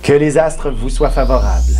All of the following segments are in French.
Que les astres vous soient favorables.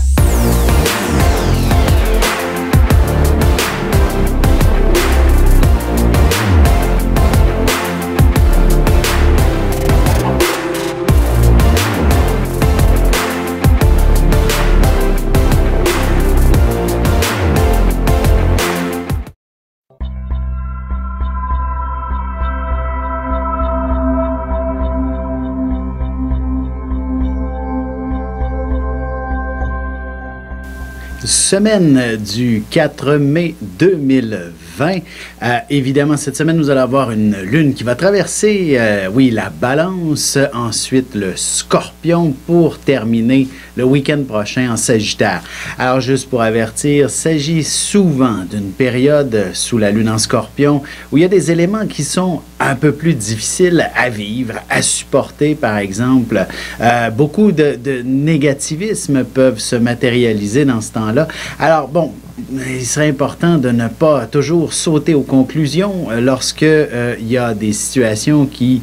Semaine du 4 mai 2020. Évidemment, cette semaine, nous allons avoir une lune qui va traverser, oui, la balance, ensuite le scorpion pour terminer le week-end prochain en Sagittaire. Alors, juste pour avertir, il s'agit souvent d'une période sous la lune en scorpion où il y a des éléments qui sont un peu plus difficiles à vivre, à supporter, par exemple. Beaucoup de négativisme peuvent se matérialiser dans ce temps-là. Alors, bon, il serait important de ne pas toujours sauter aux conclusions lorsque il y a des situations qui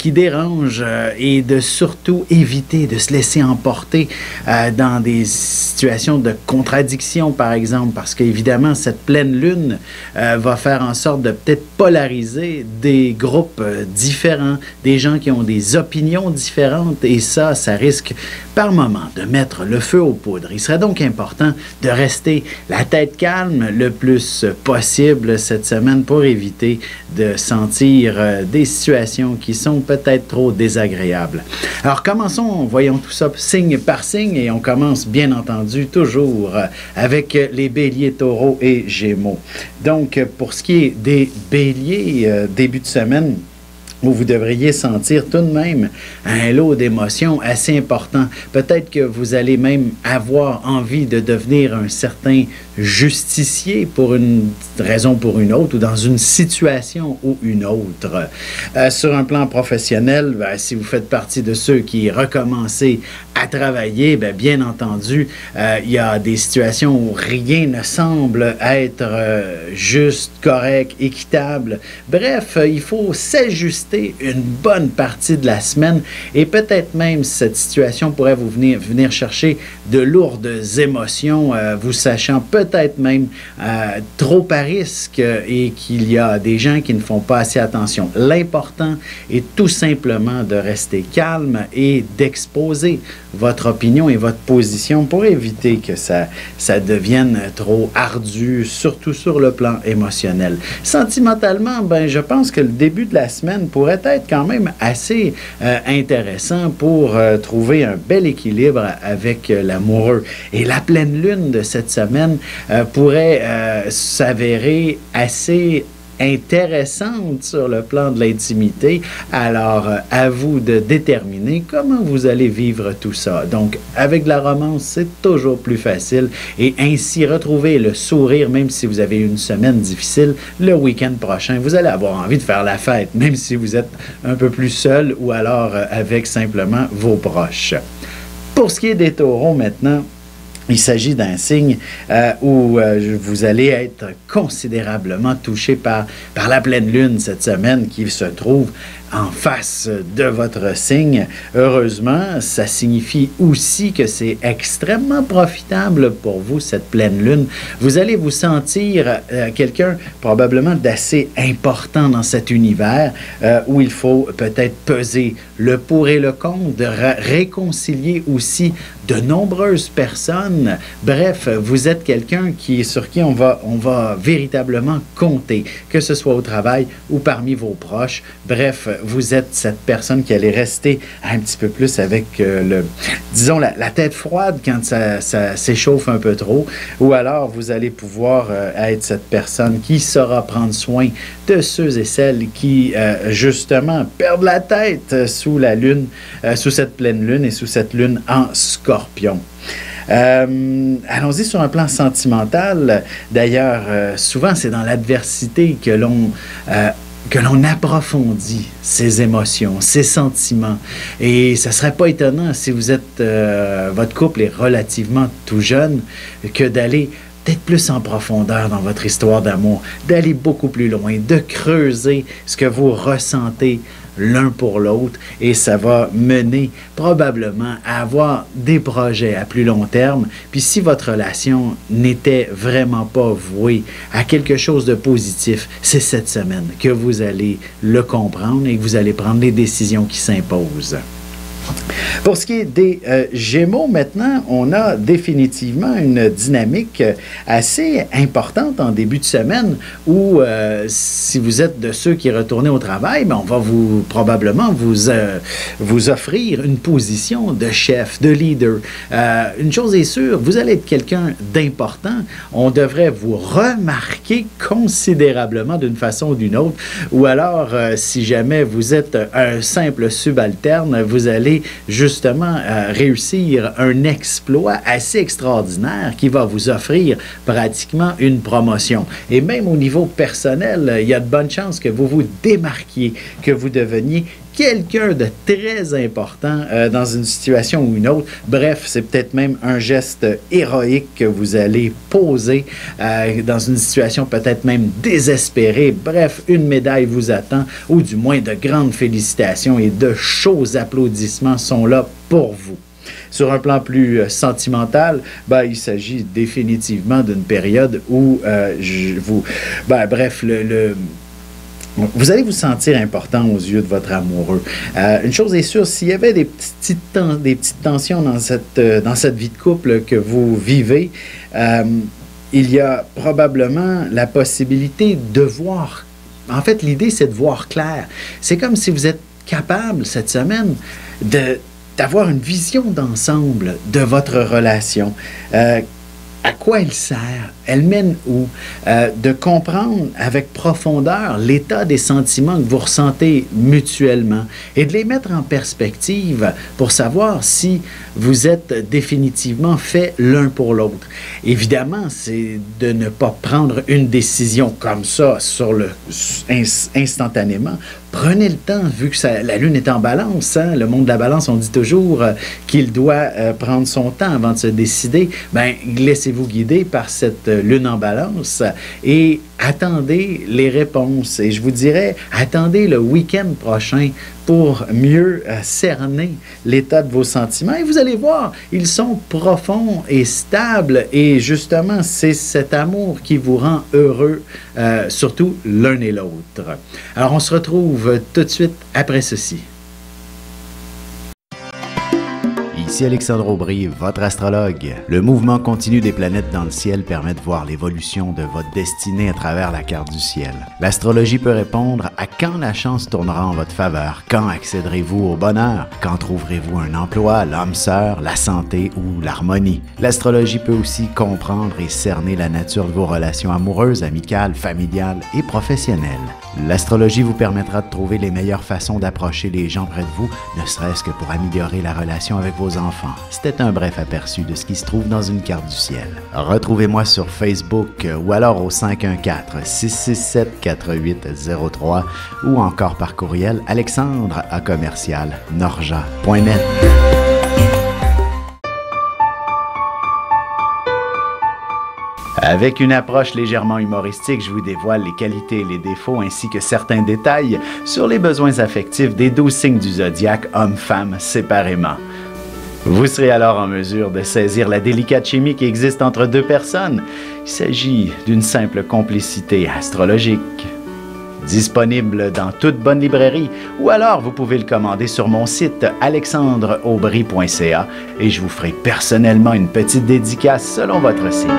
dérangent et de surtout éviter de se laisser emporter dans des situations de contradiction, par exemple, parce qu'évidemment, cette pleine lune va faire en sorte de peut-être polariser des groupes différents, des gens qui ont des opinions différentes, et ça risque par moment de mettre le feu aux poudres. Il serait donc important de rester la tête calme le plus possible cette semaine pour éviter de sentir des situations qui sont peut-être trop désagréables. Alors commençons, voyons tout ça signe par signe, et on commence bien entendu toujours avec les béliers, taureaux et gémeaux. Donc pour ce qui est des béliers, début de semaine, où vous devriez sentir tout de même un lot d'émotions assez important. Peut-être que vous allez même avoir envie de devenir un certain justicier pour une raison ou pour une autre, ou dans une situation ou une autre. Sur un plan professionnel, si vous faites partie de ceux qui recommencent à travailler, bien entendu, il y a des situations où rien ne semble être juste, correct, équitable. Bref, il faut s'ajuster une bonne partie de la semaine, et peut-être même cette situation pourrait vous venir chercher de lourdes émotions, vous sachant peut-être même trop à risque, et qu'il y a des gens qui ne font pas assez attention. L'important est tout simplement de rester calme et d'exposer votre opinion et votre position pour éviter que ça devienne trop ardu, surtout sur le plan émotionnel. Sentimentalement, je pense que le début de la semaine pourrait être quand même assez intéressant pour trouver un bel équilibre avec l'amoureux. Et la pleine lune de cette semaine pourrait s'avérer assez intéressante sur le plan de l'intimité. Alors, à vous de déterminer comment vous allez vivre tout ça. Donc, avec de la romance, c'est toujours plus facile, et ainsi retrouver le sourire, même si vous avez une semaine difficile, le week-end prochain, vous allez avoir envie de faire la fête, même si vous êtes un peu plus seul ou alors avec simplement vos proches. Pour ce qui est des taureaux maintenant, il s'agit d'un signe où vous allez être considérablement touché par la pleine lune cette semaine qui se trouve en face de votre signe. Heureusement, ça signifie aussi que c'est extrêmement profitable pour vous, cette pleine lune. Vous allez vous sentir quelqu'un probablement d'assez important dans cet univers où il faut peut-être peser le pour et le contre, de réconcilier aussi de nombreuses personnes. Bref, vous êtes quelqu'un sur qui on va véritablement compter, que ce soit au travail ou parmi vos proches. Bref, vous êtes cette personne qui allait rester un petit peu plus avec disons, la tête froide quand ça s'échauffe un peu trop, ou alors vous allez pouvoir être cette personne qui saura prendre soin de ceux et celles qui, justement, perdent la tête sous la lune, sous cette pleine lune et sous cette lune en scorpion. Allons-y sur un plan sentimental. D'ailleurs, souvent, c'est dans l'adversité que l'on approfondit ses émotions, ses sentiments. Et ça ne serait pas étonnant si vous êtes, votre couple est relativement tout jeune, que d'aller peut-être plus en profondeur dans votre histoire d'amour, d'aller beaucoup plus loin, de creuser ce que vous ressentez l'un pour l'autre et ça va mener probablement à avoir des projets à plus long terme. Puis si votre relation n'était vraiment pas vouée à quelque chose de positif, c'est cette semaine que vous allez le comprendre et que vous allez prendre les décisions qui s'imposent. Pour ce qui est des Gémeaux, maintenant, on a définitivement une dynamique assez importante en début de semaine où, si vous êtes de ceux qui retournent au travail, bien, on va probablement vous offrir une position de chef, de leader. Une chose est sûre, vous allez être quelqu'un d'important. On devrait vous remarquer considérablement d'une façon ou d'une autre. Ou alors, si jamais vous êtes un simple subalterne, vous allez justement réussir un exploit assez extraordinaire qui va vous offrir pratiquement une promotion. Et même au niveau personnel, il y a de bonnes chances que vous vous démarquiez, que vous deveniez quelqu'un de très important dans une situation ou une autre. Bref, c'est peut-être même un geste héroïque que vous allez poser dans une situation peut-être même désespérée. Bref, une médaille vous attend, ou du moins de grandes félicitations et de chauds applaudissements sont là pour vous. Sur un plan plus sentimental, ben, il s'agit définitivement d'une période où vous allez vous sentir important aux yeux de votre amoureux. Une chose est sûre, s'il y avait des petites tensions dans cette vie de couple que vous vivez, il y a probablement la possibilité de voir. En fait, l'idée, c'est de voir clair. C'est comme si vous êtes capable, cette semaine, d'avoir une vision d'ensemble de votre relation. À quoi elle sert? Elle mène où? De comprendre avec profondeur l'état des sentiments que vous ressentez mutuellement et de les mettre en perspective pour savoir si vous êtes définitivement fait l'un pour l'autre. Évidemment, c'est de ne pas prendre une décision comme ça instantanément. Prenez le temps, vu que la Lune est en balance, hein, le monde de la balance, on dit toujours qu'il doit prendre son temps avant de se décider. Bien, laissez-vous guider par cette Lune en balance et attendez les réponses. Et je vous dirais, attendez le week-end prochain pour mieux cerner l'état de vos sentiments. Et vous allez voir, ils sont profonds et stables. Et justement, c'est cet amour qui vous rend heureux, surtout l'un et l'autre. Alors, on se retrouve tout de suite après ceci. Ici Alexandre Aubry, votre astrologue. Le mouvement continu des planètes dans le ciel permet de voir l'évolution de votre destinée à travers la carte du ciel. L'astrologie peut répondre à quand la chance tournera en votre faveur, quand accéderez-vous au bonheur, quand trouverez-vous un emploi, l'âme sœur, la santé ou l'harmonie. L'astrologie peut aussi comprendre et cerner la nature de vos relations amoureuses, amicales, familiales et professionnelles. L'astrologie vous permettra de trouver les meilleures façons d'approcher les gens près de vous, ne serait-ce que pour améliorer la relation avec vos enfants. C'était un bref aperçu de ce qui se trouve dans une carte du ciel. Retrouvez-moi sur Facebook ou alors au 514-667-4803 ou encore par courriel alexandre@norja.net. Avec une approche légèrement humoristique, je vous dévoile les qualités et les défauts ainsi que certains détails sur les besoins affectifs des 12 signes du zodiaque, hommes-femmes séparément. Vous serez alors en mesure de saisir la délicate chimie qui existe entre deux personnes. Il s'agit d'une simple complicité astrologique. Disponible dans toute bonne librairie ou alors vous pouvez le commander sur mon site alexandreaubry.ca et je vous ferai personnellement une petite dédicace selon votre signe.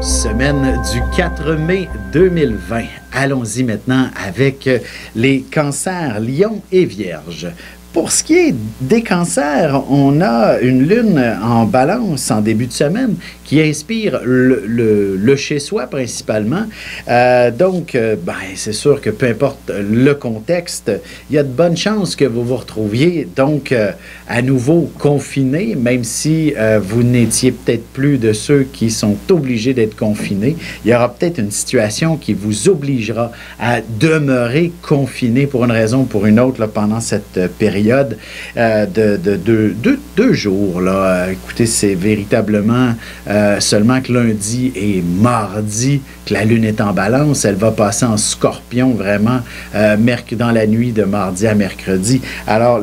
Semaine du 4 mai 2020. Allons-y maintenant avec les cancers, lions et vierges. Pour ce qui est des cancers, on a une lune en balance en début de semaine qui inspire le chez-soi principalement. C'est sûr que peu importe le contexte, il y a de bonnes chances que vous vous retrouviez donc à nouveau confinés, même si vous n'étiez peut-être plus de ceux qui sont obligés d'être confinés. Il y aura peut-être une situation qui vous obligera à demeurer confiné pour une raison ou pour une autre là, pendant cette période de 2 jours. Là. Écoutez, c'est véritablement seulement que lundi et mardi que la Lune est en balance, elle va passer en Scorpion vraiment dans la nuit de mardi à mercredi. Alors,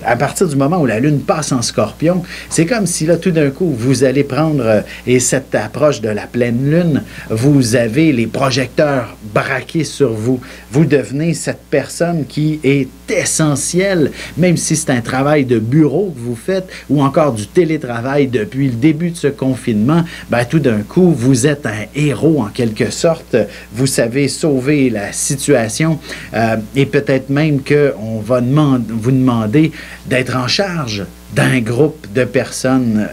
à partir du moment où la Lune passe en Scorpion, c'est comme si là, tout d'un coup, vous allez prendre, et cette approche de la pleine Lune, vous avez les projecteurs braqués sur vous. Vous devenez cette personne qui est essentielle, même si c'est un travail de bureau que vous faites ou encore du télétravail depuis le début de ce confinement, ben, tout d'un coup, vous êtes un héros en quelque sorte. Vous savez sauver la situation et peut-être même qu'on va vous demander d'être en charge d'un groupe de personnes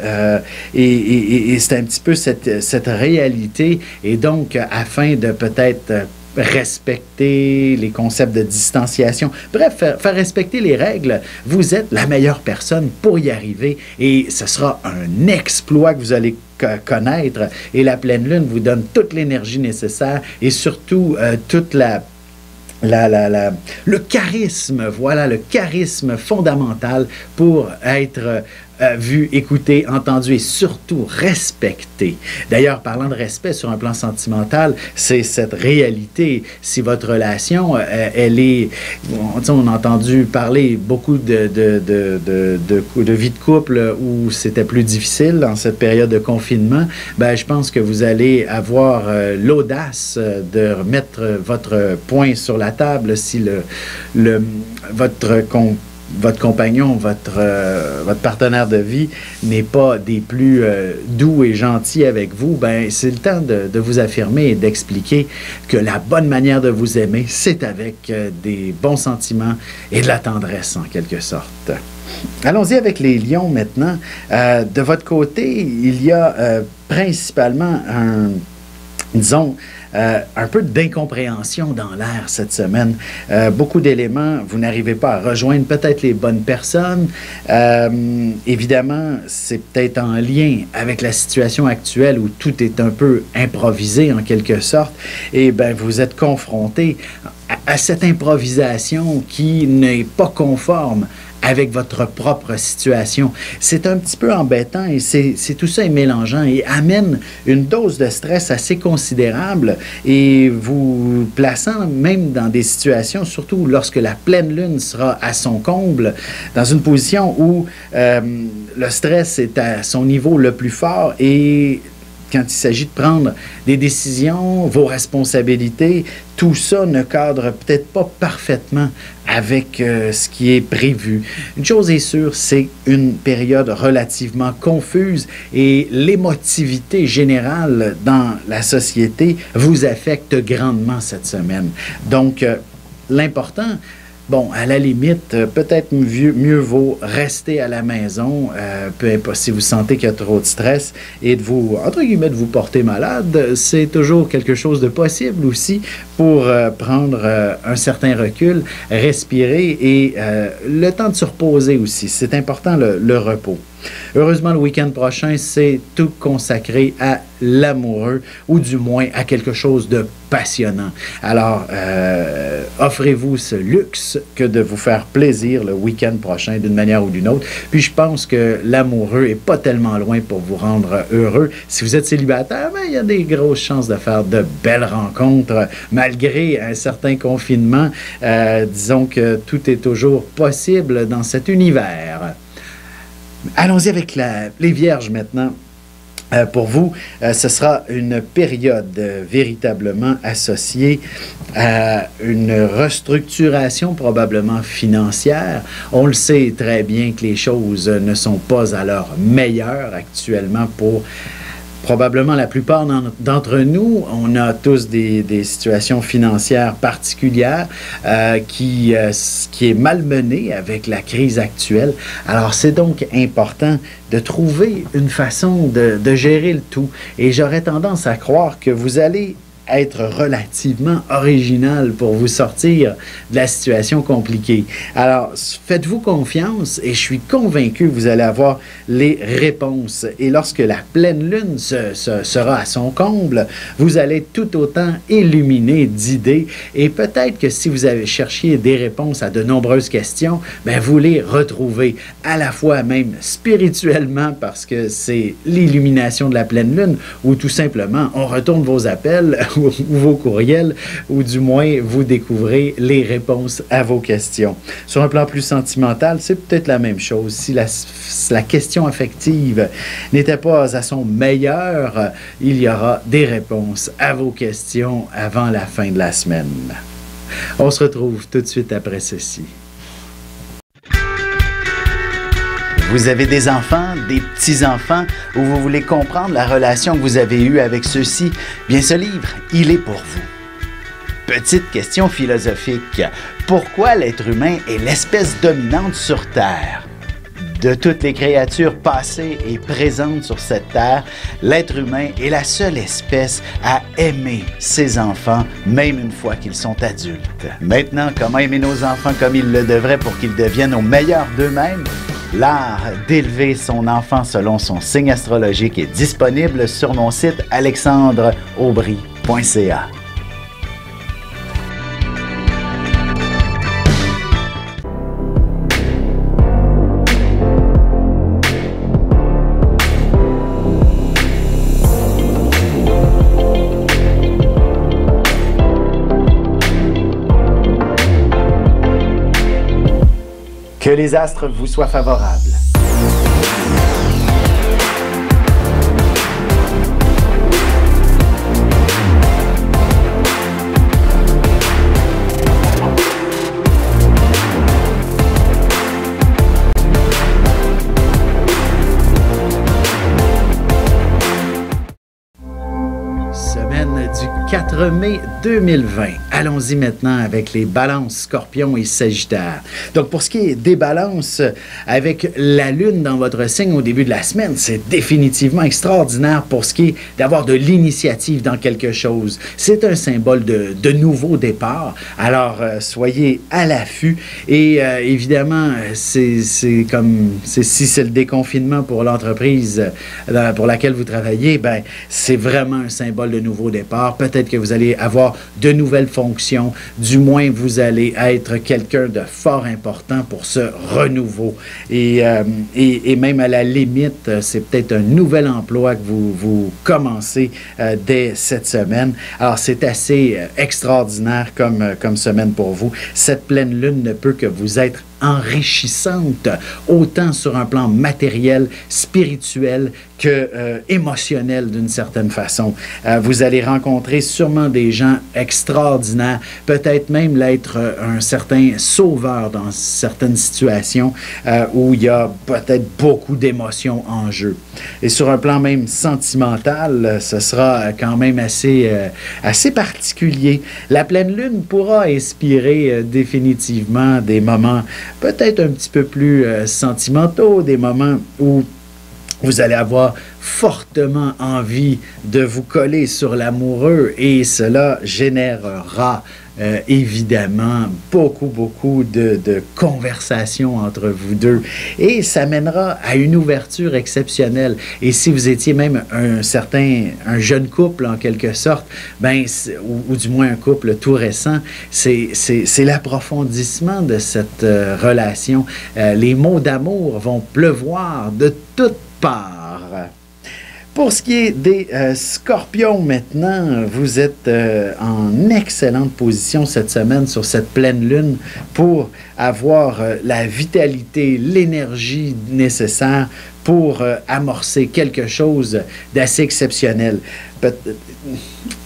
et c'est un petit peu cette réalité et donc afin de peut-être respecter les concepts de distanciation. Bref, faire respecter les règles. Vous êtes la meilleure personne pour y arriver et ce sera un exploit que vous allez connaître et la pleine lune vous donne toute l'énergie nécessaire et surtout toute le charisme, voilà, le charisme fondamental pour être vu, écouté, entendu et surtout respecté. D'ailleurs, parlant de respect sur un plan sentimental, c'est cette réalité. Si votre relation, elle est... On a entendu parler beaucoup de vie de couple où c'était plus difficile dans cette période de confinement. Ben, je pense que vous allez avoir l'audace de remettre votre point sur la table si votre compagnon, votre partenaire de vie n'est pas des plus doux et gentils avec vous, ben c'est le temps de vous affirmer et d'expliquer que la bonne manière de vous aimer, c'est avec des bons sentiments et de la tendresse en quelque sorte. Allons-y avec les lions maintenant. De votre côté, il y a principalement un peu d'incompréhension dans l'air cette semaine. Beaucoup d'éléments, vous n'arrivez pas à rejoindre peut-être les bonnes personnes. Évidemment, c'est peut-être en lien avec la situation actuelle où tout est un peu improvisé en quelque sorte. Et bien, vous êtes confronté à cette improvisation qui n'est pas conforme avec votre propre situation. C'est un petit peu embêtant et tout ça est mélangeant et amène une dose de stress assez considérable et vous plaçant même dans des situations, surtout lorsque la pleine lune sera à son comble, dans une position où le stress est à son niveau le plus fort et quand il s'agit de prendre des décisions, vos responsabilités, tout ça ne cadre peut-être pas parfaitement avec ce qui est prévu. Une chose est sûre, c'est une période relativement confuse et l'émotivité générale dans la société vous affecte grandement cette semaine. Donc, l'important... Bon, à la limite, peut-être mieux vaut rester à la maison, peu importe si vous sentez qu'il y a trop de stress et de vous, entre guillemets, de vous porter malade. C'est toujours quelque chose de possible aussi pour prendre un certain recul, respirer et le temps de se reposer aussi. C'est important le repos. Heureusement, le week-end prochain, c'est tout consacré à l'amoureux ou du moins à quelque chose de passionnant. Alors, offrez-vous ce luxe que de vous faire plaisir le week-end prochain d'une manière ou d'une autre. Puis je pense que l'amoureux n'est pas tellement loin pour vous rendre heureux. Si vous êtes célibataire, ben, il y a des grosses chances de faire de belles rencontres malgré un certain confinement. Disons que tout est toujours possible dans cet univers. Allons-y avec les vierges maintenant. Pour vous, ce sera une période véritablement associée à une restructuration probablement financière. On le sait très bien que les choses ne sont pas à leur meilleur actuellement pour probablement la plupart d'entre nous. On a tous des situations financières particulières qui est malmenée avec la crise actuelle. Alors, c'est donc important de trouver une façon de gérer le tout. Et j'aurais tendance à croire que vous allez être relativement original pour vous sortir de la situation compliquée. Alors, faites-vous confiance et je suis convaincu que vous allez avoir les réponses. Et lorsque la pleine lune sera à son comble, vous allez tout autant illuminer d'idées et peut-être que si vous avez cherché des réponses à de nombreuses questions, ben vous les retrouvez à la fois même spirituellement parce que c'est l'illumination de la pleine lune ou tout simplement on retourne vos appels ou vos courriels, ou du moins vous découvrez les réponses à vos questions. Sur un plan plus sentimental, c'est peut-être la même chose. Si la question affective n'était pas à son meilleur, il y aura des réponses à vos questions avant la fin de la semaine. On se retrouve tout de suite après ceci. Vous avez des enfants, des petits-enfants, ou vous voulez comprendre la relation que vous avez eue avec ceux-ci? Bien, ce livre, il est pour vous. Petite question philosophique. Pourquoi l'être humain est l'espèce dominante sur Terre? De toutes les créatures passées et présentes sur cette terre, l'être humain est la seule espèce à aimer ses enfants, même une fois qu'ils sont adultes. Maintenant, comment aimer nos enfants comme ils le devraient pour qu'ils deviennent au meilleur d'eux-mêmes? L'art d'élever son enfant selon son signe astrologique est disponible sur mon site alexandreaubry.ca. Que les astres vous soient favorables. Semaine du 4 mai 2020. Allons-y maintenant avec les balances, scorpions et sagittaires. Donc, pour ce qui est des balances, avec la lune dans votre signe au début de la semaine, c'est définitivement extraordinaire pour ce qui est d'avoir de l'initiative dans quelque chose. C'est un symbole de nouveau départ. Alors, soyez à l'affût. Et évidemment, si c'est le déconfinement pour l'entreprise pour laquelle vous travaillez, ben c'est vraiment un symbole de nouveau départ. Peut-être que vous allez avoir de nouvelles fonctions. Du moins, vous allez être quelqu'un de fort important pour ce renouveau. Et même à la limite, c'est peut-être un nouvel emploi que vous commencez dès cette semaine. Alors, c'est assez extraordinaire comme semaine pour vous. Cette pleine lune ne peut que vous être enrichissante, autant sur un plan matériel, spirituel que émotionnel d'une certaine façon. Vous allez rencontrer sûrement des gens extraordinaires, peut-être même l'être un certain sauveur dans certaines situations où il y a peut-être beaucoup d'émotions en jeu. Et sur un plan même sentimental, ce sera quand même assez particulier. La pleine lune pourra inspirer définitivement des moments peut-être un petit peu plus sentimentaux, des moments où vous allez avoir fortement envie de vous coller sur l'amoureux et cela générera évidemment beaucoup de conversations entre vous deux et ça mènera à une ouverture exceptionnelle. Et si vous étiez même un jeune couple en quelque sorte, ben, ou du moins un couple tout récent, c'est l'approfondissement de cette relation. Les mots d'amour vont pleuvoir de toutes parts. Pour ce qui est des scorpions maintenant, vous êtes en excellente position cette semaine sur cette pleine lune pour avoir la vitalité, l'énergie nécessaire pour amorcer quelque chose d'assez exceptionnel.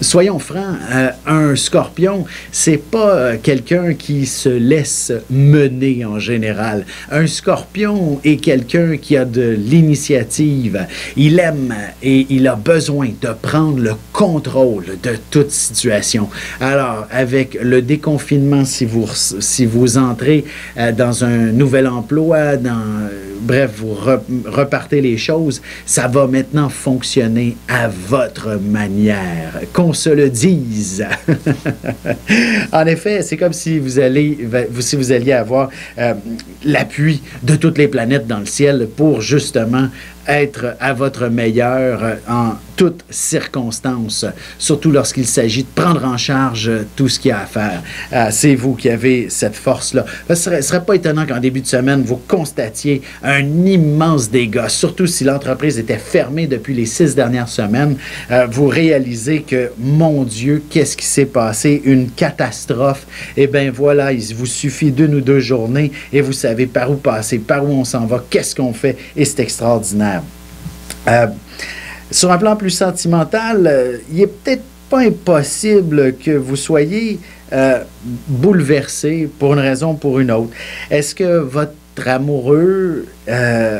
Soyons francs, un scorpion, c'est pas quelqu'un qui se laisse mener en général. Un scorpion est quelqu'un qui a de l'initiative. Il aime et il a besoin de prendre le contrôle de toute situation. Alors, avec le déconfinement, si vous entrez dans un nouvel emploi, bref, vous repartez les choses, ça va maintenant fonctionner à votre manière. Qu'on se le dise. En effet, c'est comme si vous alliez avoir l'appui de toutes les planètes dans le ciel pour justement être à votre meilleur en toutes circonstances, surtout lorsqu'il s'agit de prendre en charge tout ce qu'il y a à faire. C'est vous qui avez cette force-là. Ce ne serait pas étonnant qu'en début de semaine, vous constatiez un immense dégât, surtout si l'entreprise était fermée depuis les 6 dernières semaines. Vous réalisez que, mon Dieu, qu'est-ce qui s'est passé? Une catastrophe. Eh bien voilà, il vous suffit 1 ou 2 journées et vous savez par où passer, par où on s'en va, qu'est-ce qu'on fait, et c'est extraordinaire. Sur un plan plus sentimental, il est peut-être pas impossible que vous soyez bouleversé pour une raison ou pour une autre. Est-ce que votre amoureux,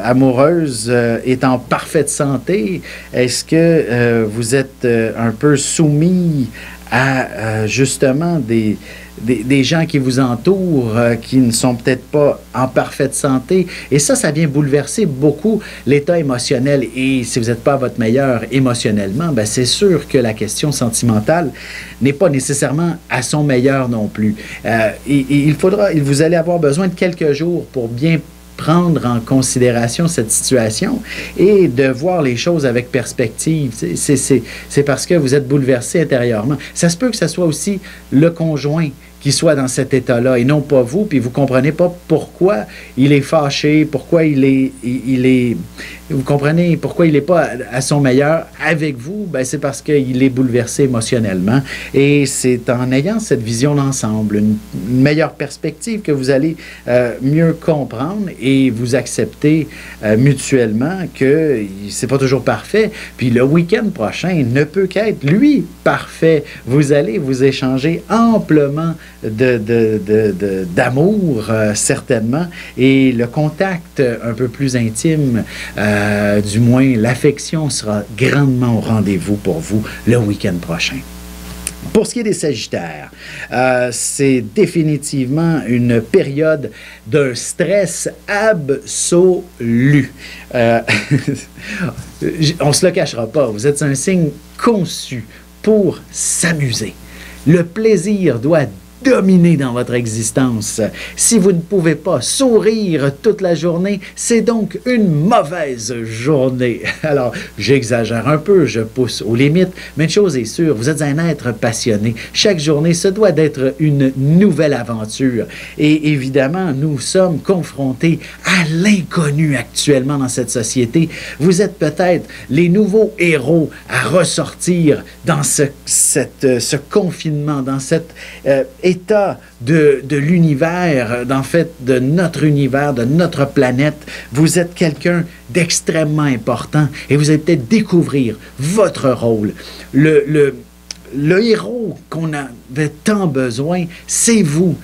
amoureuse est en parfaite santé? Est-ce que vous êtes un peu soumis à justement des gens qui vous entourent, qui ne sont peut-être pas en parfaite santé? Et ça vient bouleverser beaucoup l'état émotionnel. Et si vous n'êtes pas à votre meilleur émotionnellement, ben c'est sûr que la question sentimentale n'est pas nécessairement à son meilleur non plus. Vous allez avoir besoin de quelques jours pour bien prendre en considération cette situation et de voir les choses avec perspective. C'est parce que vous êtes bouleversé intérieurement. Ça se peut que ce soit aussi le conjoint qui soit dans cet état-là et non pas vous, puis vous ne comprenez pas pourquoi il est fâché, pourquoi il est vous comprenez pourquoi il n'est pas à son meilleur avec vous. Ben c'est parce qu'il est bouleversé émotionnellement, et c'est en ayant cette vision d'ensemble, une meilleure perspective, que vous allez mieux comprendre et vous accepter mutuellement que c'est pas toujours parfait. Puis le week-end prochain ne peut qu'être, lui, parfait. Vous allez vous échanger amplement d'amour, certainement, et le contact un peu plus intime, du moins l'affection, sera grandement au rendez-vous pour vous le week-end prochain. Pour ce qui est des Sagittaires, c'est définitivement une période d'un stress absolu. On ne se le cachera pas, vous êtes un signe conçu pour s'amuser. Le plaisir doit dominer dans votre existence. Si vous ne pouvez pas sourire toute la journée, c'est donc une mauvaise journée. Alors, j'exagère un peu, je pousse aux limites, mais une chose est sûre, vous êtes un être passionné. Chaque journée, ce doit d'être une nouvelle aventure. Et évidemment, nous sommes confrontés à l'inconnu actuellement dans cette société. Vous êtes peut-être les nouveaux héros à ressortir dans ce confinement, dans cet état de l'univers, en fait, de notre univers, de notre planète. Vous êtes quelqu'un d'extrêmement important et vous allez peut-être découvrir votre rôle. Le héros qu'on avait tant besoin, c'est vous.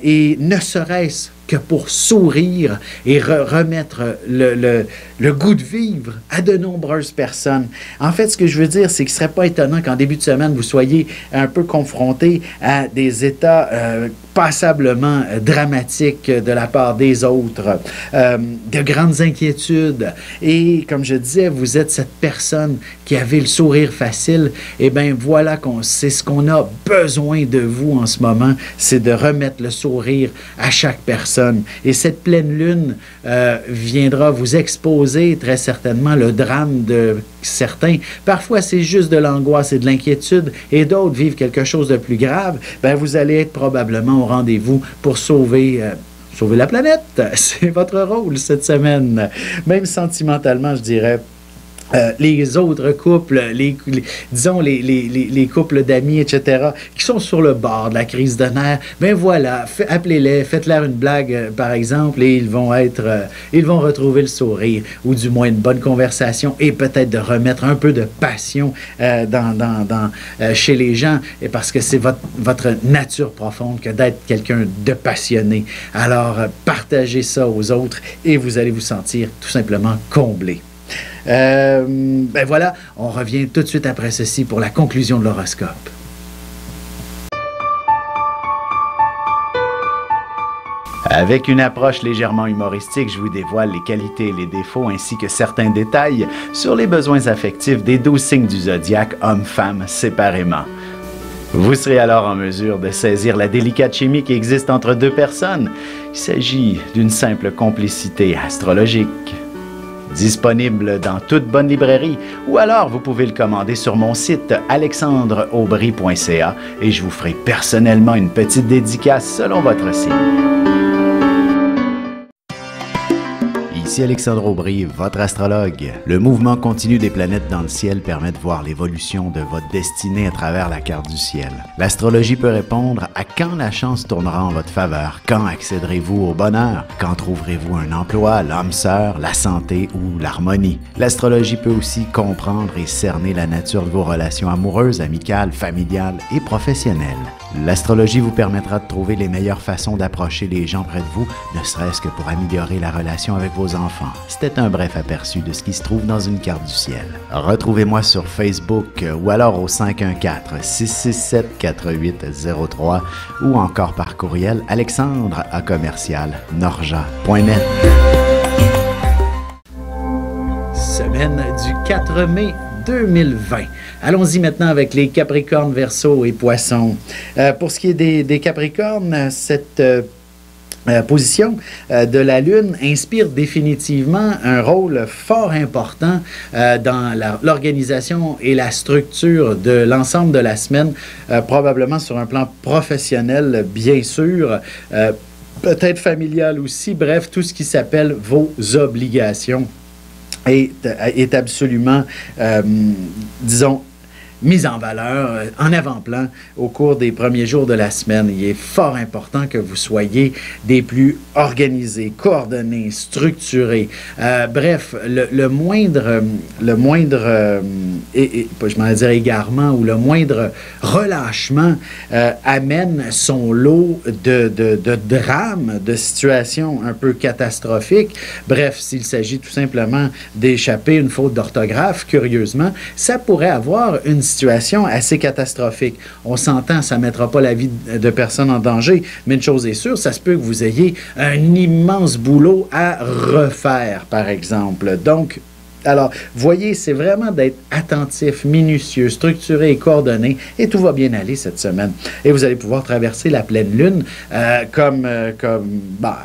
Et ne serait-ce que pour sourire et remettre le goût de vivre à de nombreuses personnes. En fait, ce que je veux dire, c'est qu'il ne serait pas étonnant qu'en début de semaine, vous soyez un peu confronté à des états passablement dramatiques de la part des autres, de grandes inquiétudes. Et comme je disais, vous êtes cette personne qui avait le sourire facile. Eh bien, voilà, c'est ce qu'on a besoin de vous en ce moment, c'est de remettre le sourire à chaque personne. Et cette pleine lune viendra vous exposer très certainement le drame de certains. Parfois, c'est juste de l'angoisse et de l'inquiétude, et d'autres vivent quelque chose de plus grave. Ben, vous allez être probablement au rendez-vous pour sauver la planète. C'est votre rôle cette semaine. Même sentimentalement, je dirais. Les autres couples, disons les couples d'amis, etc., qui sont sur le bord de la crise de nerfs, ben voilà, appelez-les, faites-leur une blague, par exemple, et ils vont retrouver le sourire, ou du moins une bonne conversation, et peut-être de remettre un peu de passion chez les gens, et parce que c'est votre nature profonde que d'être quelqu'un de passionné. Alors, partagez ça aux autres, et vous allez vous sentir tout simplement comblé. Ben voilà, on revient tout de suite après ceci pour la conclusion de l'horoscope. Avec une approche légèrement humoristique, je vous dévoile les qualités et les défauts ainsi que certains détails sur les besoins affectifs des 12 signes du zodiaque, hommes-femmes, séparément. Vous serez alors en mesure de saisir la délicate chimie qui existe entre deux personnes. Il s'agit d'une simple complicité astrologique. Disponible dans toute bonne librairie, ou alors vous pouvez le commander sur mon site alexandreaubry.ca et je vous ferai personnellement une petite dédicace selon votre signe. Ici Alexandre Aubry, votre astrologue. Le mouvement continu des planètes dans le ciel permet de voir l'évolution de votre destinée à travers la carte du ciel. L'astrologie peut répondre à quand la chance tournera en votre faveur, quand accéderez-vous au bonheur, quand trouverez-vous un emploi, l'âme sœur, la santé ou l'harmonie. L'astrologie peut aussi comprendre et cerner la nature de vos relations amoureuses, amicales, familiales et professionnelles. L'astrologie vous permettra de trouver les meilleures façons d'approcher les gens près de vous, ne serait-ce que pour améliorer la relation avec vos enfants. C'était un bref aperçu de ce qui se trouve dans une carte du ciel. Retrouvez-moi sur Facebook ou alors au 514-667-4803 ou encore par courriel alexandre@norja.net. Semaine du 4 mai 2020. Allons-y maintenant avec les Capricornes, Verseaux et Poissons. Pour ce qui est des Capricornes, cette position de la Lune inspire définitivement un rôle fort important dans l'organisation et la structure de l'ensemble de la semaine, probablement sur un plan professionnel, bien sûr, peut-être familial aussi, bref, tout ce qui s'appelle vos obligations est absolument, disons, mise en valeur, en avant-plan au cours des premiers jours de la semaine. Il est fort important que vous soyez des plus organisés, coordonnés, structurés. Bref, le moindre je m'en dire égarement ou le moindre relâchement amène son lot de drames, de situations un peu catastrophiques. Bref, s'il s'agit tout simplement d'échapper une faute d'orthographe, curieusement, ça pourrait avoir une situation assez catastrophique. On s'entend, ça ne mettra pas la vie de personne en danger, mais une chose est sûre, ça se peut que vous ayez un immense boulot à refaire, par exemple. Donc, alors, voyez, c'est vraiment d'être attentif, minutieux, structuré et coordonné, et tout va bien aller cette semaine. Et vous allez pouvoir traverser la pleine lune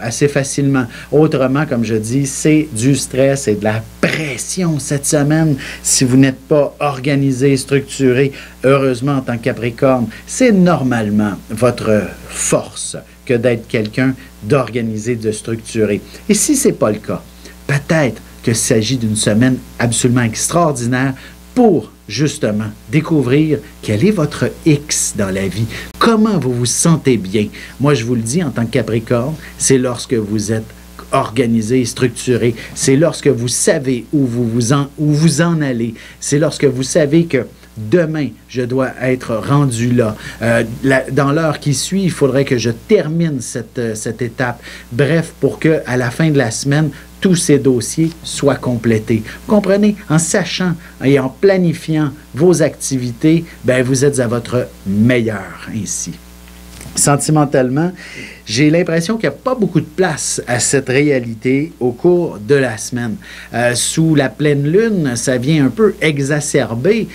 assez facilement. Autrement, comme je dis, c'est du stress et de la pression cette semaine. Si vous n'êtes pas organisé, structuré, heureusement en tant que Capricorne, c'est normalement votre force que d'être quelqu'un d'organisé, de structuré. Et si ce n'est pas le cas, peut-être qu'il s'agit d'une semaine absolument extraordinaire pour, justement, découvrir quel est votre X dans la vie. Comment vous vous sentez bien? Moi, je vous le dis, en tant que Capricorne, c'est lorsque vous êtes organisé, structuré. C'est lorsque vous savez où vous en allez. C'est lorsque vous savez que demain, je dois être rendu là. Dans l'heure qui suit, il faudrait que je termine cette étape. Bref, pour qu'à la fin de la semaine, tous ces dossiers soient complétés. Vous comprenez? En sachant et en planifiant vos activités, ben, vous êtes à votre meilleur ainsi. Sentimentalement, j'ai l'impression qu'il n'y a pas beaucoup de place à cette réalité au cours de la semaine. Sous la pleine lune, ça vient un peu exacerber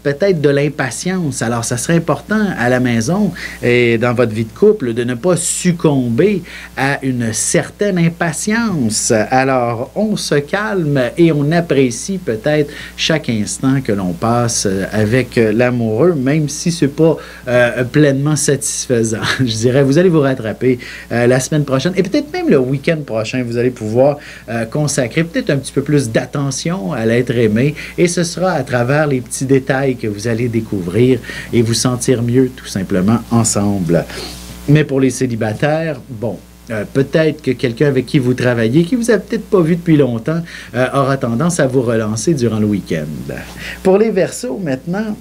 peut-être de l'impatience. Alors, ça serait important à la maison et dans votre vie de couple de ne pas succomber à une certaine impatience. Alors, on se calme et on apprécie peut-être chaque instant que l'on passe avec l'amoureux, même si ce n'est pas pleinement satisfaisant. Je dirais, vous allez vous rattraper la semaine prochaine et peut-être même le week-end prochain, vous allez pouvoir consacrer peut-être un petit peu plus d'attention à l'être aimé et ce sera à travers les petits détails que vous allez découvrir et vous sentir mieux tout simplement ensemble. Mais pour les célibataires, bon, peut-être que quelqu'un avec qui vous travaillez, qui vous a peut-être pas vu depuis longtemps, aura tendance à vous relancer durant le week-end. Pour les Verseaux, maintenant,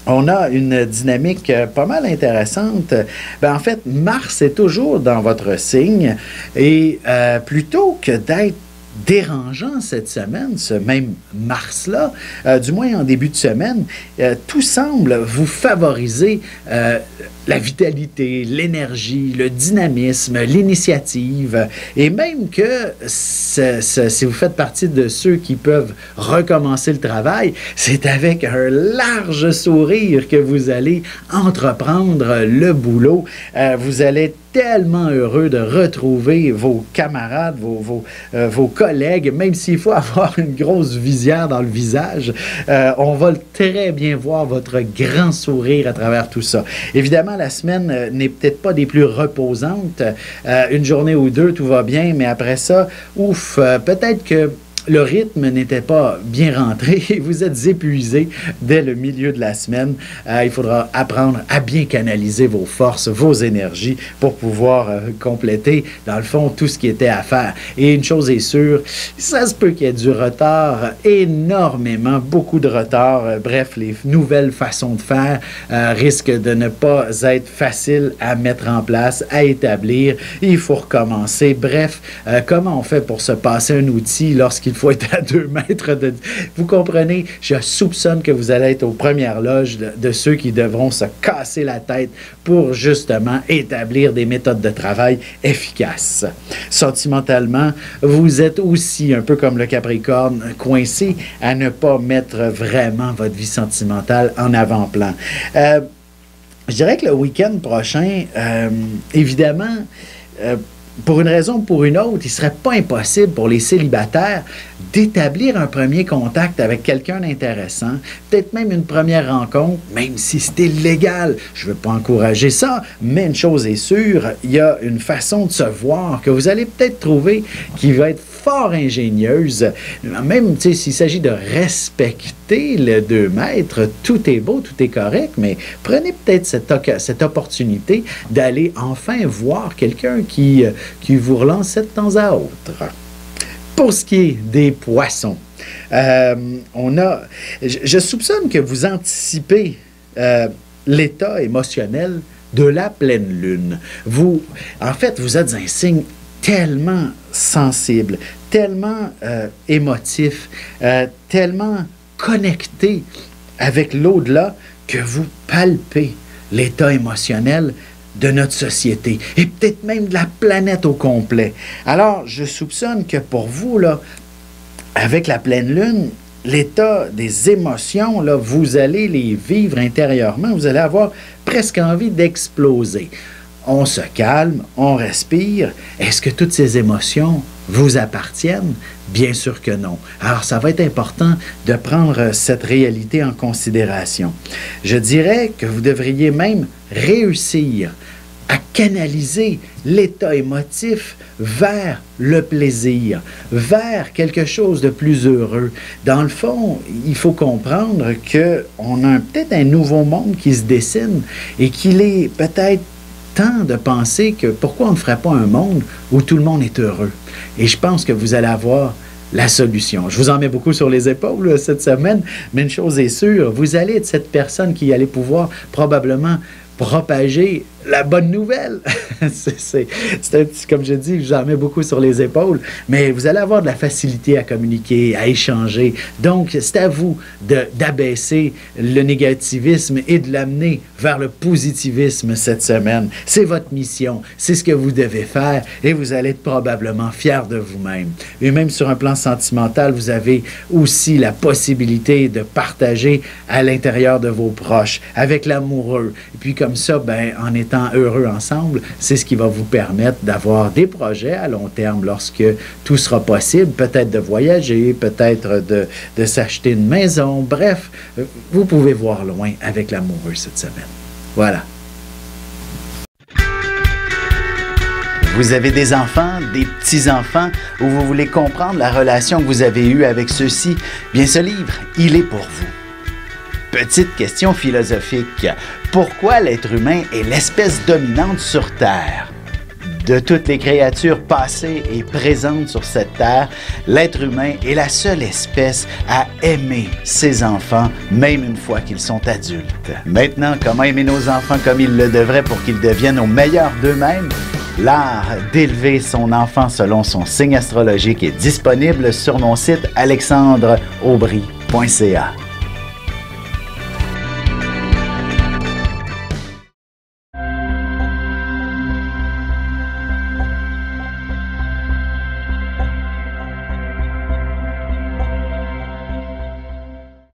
on a une dynamique pas mal intéressante. En fait, Mars est toujours dans votre signe et plutôt que d'être dérangeant cette semaine, ce même Mars-là, du moins en début de semaine, tout semble vous favoriser la vitalité, l'énergie, le dynamisme, l'initiative, et même que si vous faites partie de ceux qui peuvent recommencer le travail, c'est avec un large sourire que vous allez entreprendre le boulot. Vous allez être tellement heureux de retrouver vos camarades, vos collègues, même s'il faut avoir une grosse visière dans le visage. On va très bien voir votre grand sourire à travers tout ça. Évidemment, la semaine n'est peut-être pas des plus reposantes. Une journée ou deux, tout va bien, mais après ça, ouf, peut-être que le rythme n'était pas bien rentré et vous êtes épuisé dès le milieu de la semaine. Il faudra apprendre à bien canaliser vos forces, vos énergies pour pouvoir compléter, dans le fond, tout ce qui était à faire. Et une chose est sûre, ça se peut qu'il y ait du retard, énormément, beaucoup de retard. Bref, les nouvelles façons de faire risquent de ne pas être faciles à mettre en place, à établir. Il faut recommencer. Bref, comment on fait pour se passer un outil lorsqu'il faut être à 2 mètres de... Vous comprenez? Je soupçonne que vous allez être aux premières loges de ceux qui devront se casser la tête pour justement établir des méthodes de travail efficaces. Sentimentalement, vous êtes aussi, un peu comme le Capricorne, coincé à ne pas mettre vraiment votre vie sentimentale en avant-plan. Je dirais que le week-end prochain, évidemment, pour une raison ou pour une autre, il ne serait pas impossible pour les célibataires d'établir un premier contact avec quelqu'un d'intéressant, peut-être même une première rencontre, même si c'est illégal. Je ne veux pas encourager ça, mais une chose est sûre, il y a une façon de se voir que vous allez peut-être trouver qui va être fort ingénieuse. Même s'il s'agit de respecter le 2 mètres, tout est beau, tout est correct, mais prenez peut-être cette opportunité d'aller enfin voir quelqu'un qui vous relance de temps à autre. Pour ce qui est des poissons, je soupçonne que vous anticipez l'état émotionnel de la pleine lune. En fait, vous êtes un signe tellement sensible, tellement émotif, tellement connecté avec l'au-delà que vous palpez l'état émotionnel de notre société et peut-être même de la planète au complet. Alors, je soupçonne que pour vous, là, avec la pleine lune, l'état des émotions, là, vous allez les vivre intérieurement, vous allez avoir presque envie d'exploser. On se calme, on respire. Est-ce que toutes ces émotions vous appartiennent? Bien sûr que non. Alors, ça va être important de prendre cette réalité en considération. Je dirais que vous devriez même réussir à canaliser l'état émotif vers le plaisir, vers quelque chose de plus heureux. Dans le fond, il faut comprendre qu'on a peut-être un nouveau monde qui se dessine et qu'il est peut-être temps de penser que pourquoi on ne ferait pas un monde où tout le monde est heureux. Et je pense que vous allez avoir la solution. Je vous en mets beaucoup sur les épaules cette semaine, mais une chose est sûre, vous allez être cette personne qui allait pouvoir probablement propager la bonne nouvelle. c'est un petit, comme je dis, j'en mets beaucoup sur les épaules, mais vous allez avoir de la facilité à communiquer, à échanger. Donc, c'est à vous d'abaisser le négativisme et de l'amener vers le positivisme cette semaine. C'est votre mission, c'est ce que vous devez faire et vous allez être probablement fiers de vous-même. Et même sur un plan sentimental, vous avez aussi la possibilité de partager à l'intérieur de vos proches, avec l'amoureux. Et puis comme ça, ben, en étant heureux ensemble, c'est ce qui va vous permettre d'avoir des projets à long terme lorsque tout sera possible, peut-être de voyager, peut-être de s'acheter une maison. Bref, vous pouvez voir loin avec l'amoureux cette semaine. Voilà. Vous avez des enfants, des petits-enfants, ou vous voulez comprendre la relation que vous avez eue avec ceux-ci? Bien, ce livre, il est pour vous. Petite question philosophique. Pourquoi l'être humain est l'espèce dominante sur Terre? De toutes les créatures passées et présentes sur cette Terre, l'être humain est la seule espèce à aimer ses enfants, même une fois qu'ils sont adultes. Maintenant, comment aimer nos enfants comme ils le devraient pour qu'ils deviennent au meilleur d'eux-mêmes? L'art d'élever son enfant selon son signe astrologique est disponible sur mon site alexandreaubry.ca.